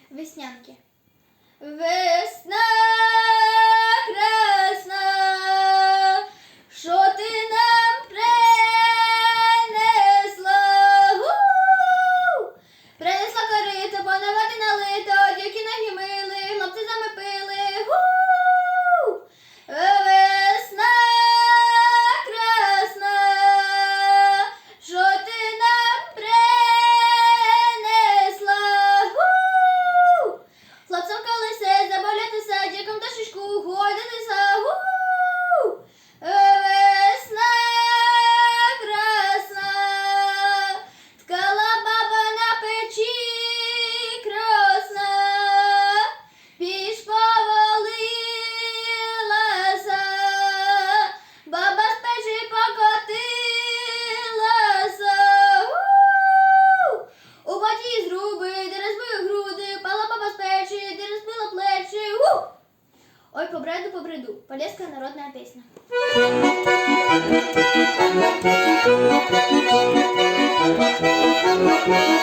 Веснянки. Весна красна, що ти нам принесла? Принесла корито, понавати налито, дівки ноги мили, хлопці з нами пили. Весна красна, що ти нам принесла? Хлопцям колесе, забавлятися, дівкам дощечку, гойдатися. Весна красна, ткала баба на печі красна, піч повалилася, баба з печі покотилася. У воді з груби, де розбив груди, пала баба з печі, де розбила плечі. Ой, по бреду. Полесская народная песня. Thank you.